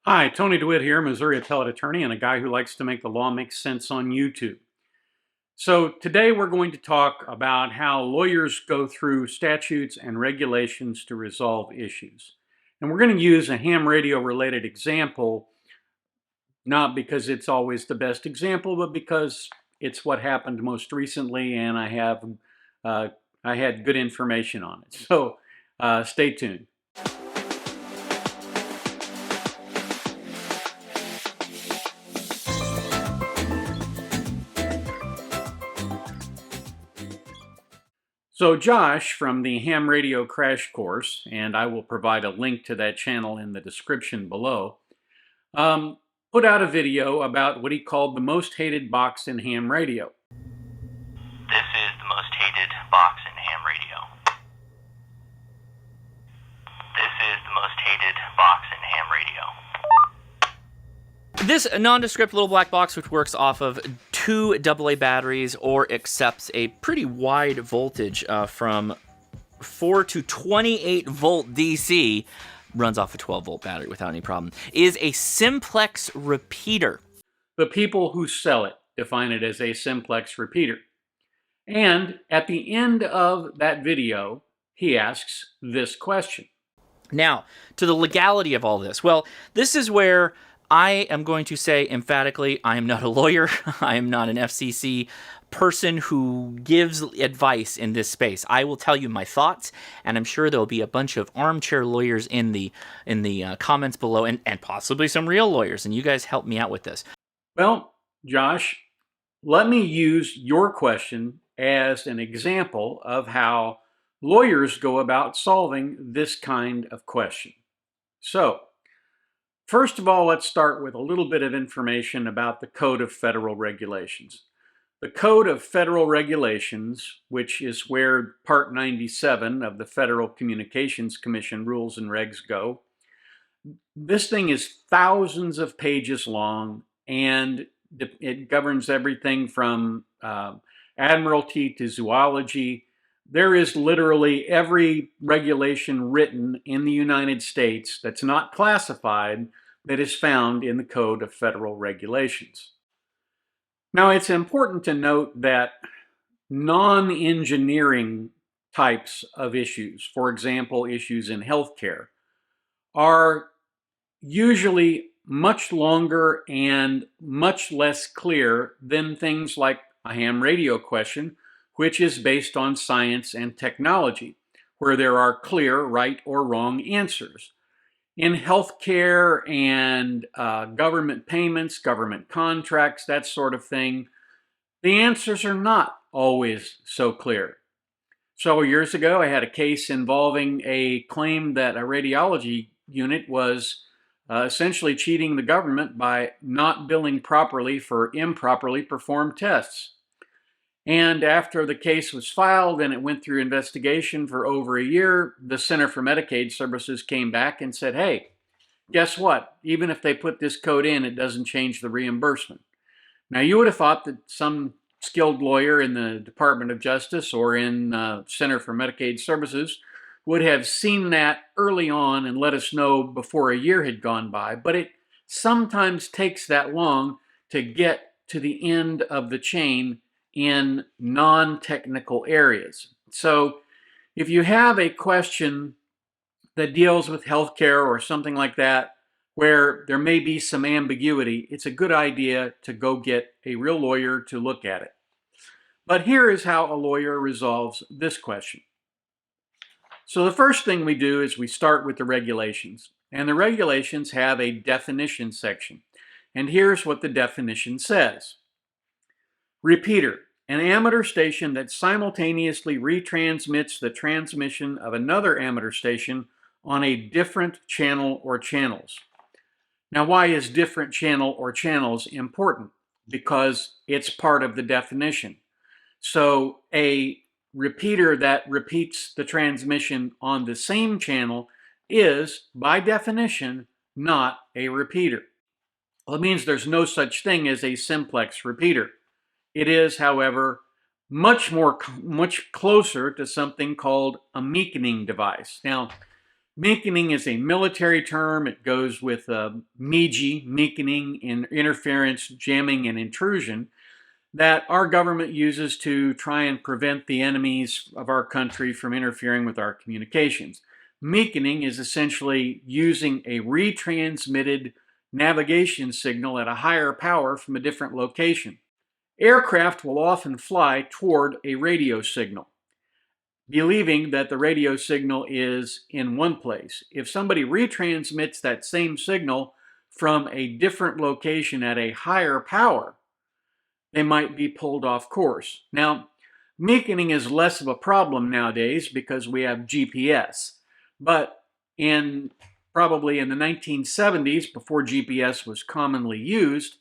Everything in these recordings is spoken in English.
Hi, Tony DeWitt here, Missouri appellate attorney and a guy who likes to make the law make sense on YouTube. So today we're going to talk about how lawyers go through statutes and regulations to resolve issues. And we're going to use a ham radio related example, not because it's always the best example, but because it's what happened most recently and I had good information on it. So stay tuned. So Josh from the Ham Radio Crash Course, and I will provide a link to that channel in the description below, put out a video about what he called the most hated box in ham radio. This is the most hated box in ham radio. This is the most hated box in ham radio. This nondescript little black box, which works off of 2 AA batteries or accepts a pretty wide voltage from 4 to 28 volt DC, runs off a 12 volt battery without any problem, is a simplex repeater. The people who sell it define it as a simplex repeater. And at the end of that video, he asks this question. Now, to the legality of all this. Well, this is where I am going to say emphatically, I am not a lawyer. I am not an FCC person who gives advice in this space. I will tell you my thoughts, and I'm sure there'll be a bunch of armchair lawyers in the comments below, and possibly some real lawyers, and you guys help me out with this. Well, Josh, let me use your question as an example of how lawyers go about solving this kind of question. So, first of all, let's start with a little bit of information about the Code of Federal Regulations. The Code of Federal Regulations, which is where Part 97 of the Federal Communications Commission rules and regs go, this thing is thousands of pages long, and it governs everything from admiralty to zoology. There is literally every regulation written in the United States that's not classified that is found in the Code of Federal Regulations. Now, it's important to note that non-engineering types of issues, for example, issues in healthcare, are usually much longer and much less clear than things like a ham radio question, which is based on science and technology, where there are clear right or wrong answers. In healthcare and government payments, government contracts, that sort of thing, the answers are not always so clear. Several years ago, I had a case involving a claim that a radiology unit was essentially cheating the government by not billing properly for improperly performed tests. And after the case was filed and it went through investigation for over a year, the Center for Medicaid Services came back and said, hey, guess what? Even if they put this code in, it doesn't change the reimbursement. Now, you would have thought that some skilled lawyer in the Department of Justice or in Center for Medicaid Services would have seen that early on and let us know before a year had gone by, but it sometimes takes that long to get to the end of the chain in non-technical areas. So if you have a question that deals with healthcare or something like that, where there may be some ambiguity, it's a good idea to go get a real lawyer to look at it. But here is how a lawyer resolves this question. So the first thing we do is we start with the regulations. And the regulations have a definition section. And here's what the definition says. Repeater, an amateur station that simultaneously retransmits the transmission of another amateur station on a different channel or channels. Now, why is different channel or channels important? Because it's part of the definition. So a repeater that repeats the transmission on the same channel is, by definition, not a repeater. Well, it means there's no such thing as a simplex repeater. It is, however, much closer to something called a meakening device. Now, Meekening is a military term. It goes with meekening, interference, jamming, and intrusion, that our government uses to try and prevent the enemies of our country from interfering with our communications. Meekening is essentially using a retransmitted navigation signal at a higher power from a different location. Aircraft will often fly toward a radio signal, believing that the radio signal is in one place. If somebody retransmits that same signal from a different location at a higher power, they might be pulled off course. Now, meekening is less of a problem nowadays because we have GPS. But probably in the 1970s, before GPS was commonly used,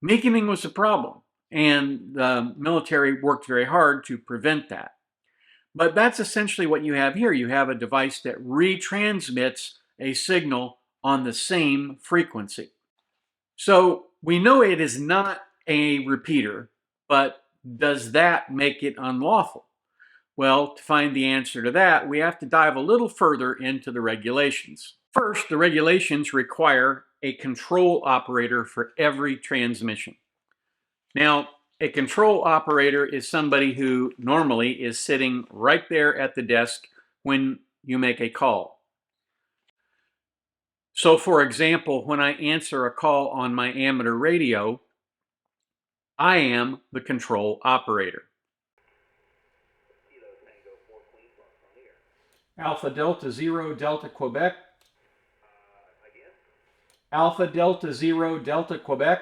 meekening was a problem, and the military worked very hard to prevent that. But that's essentially what you have here. You have a device that retransmits a signal on the same frequency. So we know it is not a repeater, but does that make it unlawful? Well, to find the answer to that, we have to dive a little further into the regulations. First, the regulations require a control operator for every transmission. Now, a control operator is somebody who normally is sitting right there at the desk when you make a call. So, for example, when I answer a call on my amateur radio, I am the control operator. Alpha Delta Zero Delta Quebec. Alpha Delta Zero Delta Quebec.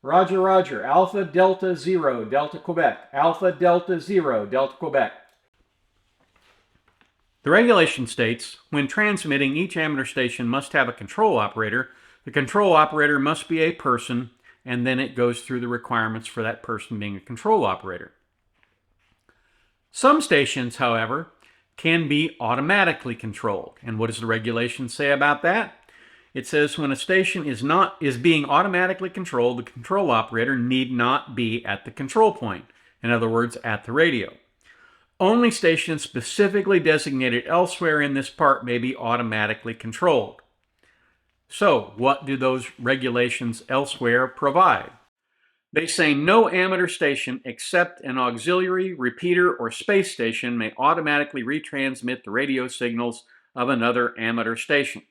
Roger, Roger. Alpha Delta Zero Delta Quebec. Alpha Delta Zero Delta Quebec. The regulation states, when transmitting, each amateur station must have a control operator. The control operator must be a person, and then it goes through the requirements for that person being a control operator. Some stations, however, can be automatically controlled. And what does the regulation say about that? It says when a station is being automatically controlled, the control operator need not be at the control point. In other words, at the radio. Only stations specifically designated elsewhere in this part may be automatically controlled. So, what do those regulations elsewhere provide? They say no amateur station except an auxiliary, repeater, or space station may automatically retransmit the radio signals of another amateur station.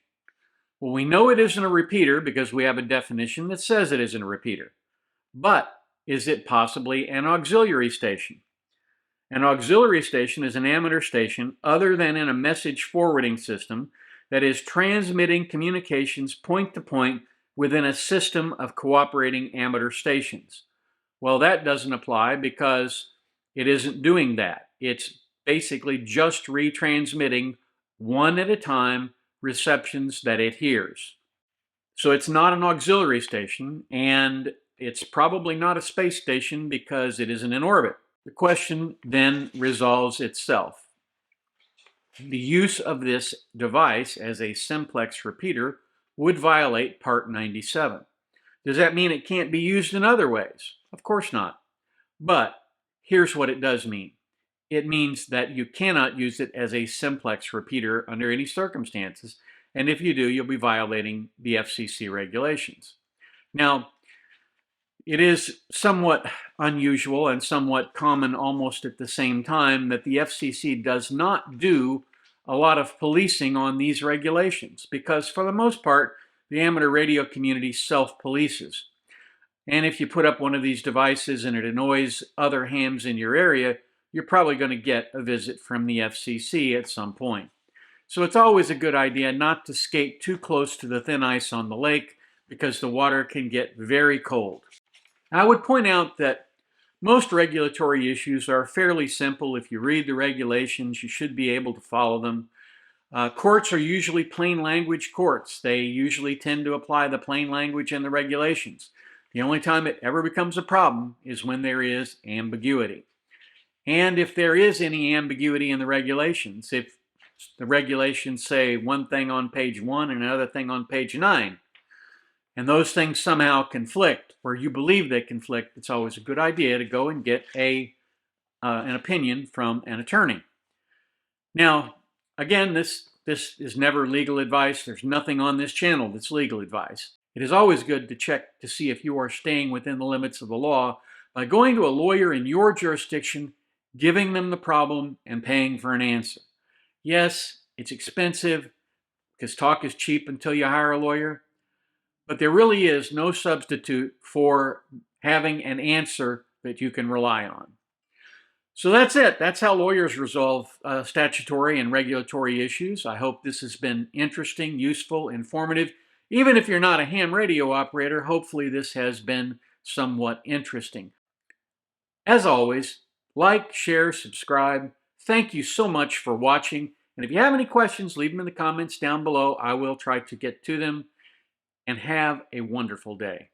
Well, we know it isn't a repeater because we have a definition that says it isn't a repeater. But is it possibly an auxiliary station? An auxiliary station is an amateur station other than in a message forwarding system that is transmitting communications point to point within a system of cooperating amateur stations. Well, that doesn't apply because it isn't doing that. It's basically just retransmitting one at a time receptions that it hears. So it's not an auxiliary station, and it's probably not a space station because it isn't in orbit. The question then resolves itself. The use of this device as a simplex repeater would violate Part 97. Does that mean it can't be used in other ways? Of course not. But here's what it does mean. It means that you cannot use it as a simplex repeater under any circumstances, and if you do, you'll be violating the FCC regulations. Now, it is somewhat unusual and somewhat common almost at the same time that the FCC does not do a lot of policing on these regulations because, for the most part, the amateur radio community self-polices. And if you put up one of these devices and it annoys other hams in your area, you're probably going to get a visit from the FCC at some point. So it's always a good idea not to skate too close to the thin ice on the lake because the water can get very cold. I would point out that most regulatory issues are fairly simple. If you read the regulations, you should be able to follow them. Courts are usually plain language courts. They usually tend to apply the plain language and the regulations. The only time it ever becomes a problem is when there is ambiguity. And if there is any ambiguity in the regulations, if the regulations say one thing on page 1 and another thing on page 9, and those things somehow conflict, or you believe they conflict, it's always a good idea to go and get an opinion from an attorney. Now, again, this is never legal advice. There's nothing on this channel that's legal advice. It is always good to check to see if you are staying within the limits of the law by going to a lawyer in your jurisdiction, giving them the problem, and paying for an answer. Yes, it's expensive because talk is cheap until you hire a lawyer, but there really is no substitute for having an answer that you can rely on. So that's it. That's how lawyers resolve statutory and regulatory issues. I hope this has been interesting, useful, informative. Even if you're not a ham radio operator, hopefully this has been somewhat interesting. As always, like, share, subscribe. Thank you so much for watching. And if you have any questions, leave them in the comments down below. I will try to get to them. And have a wonderful day.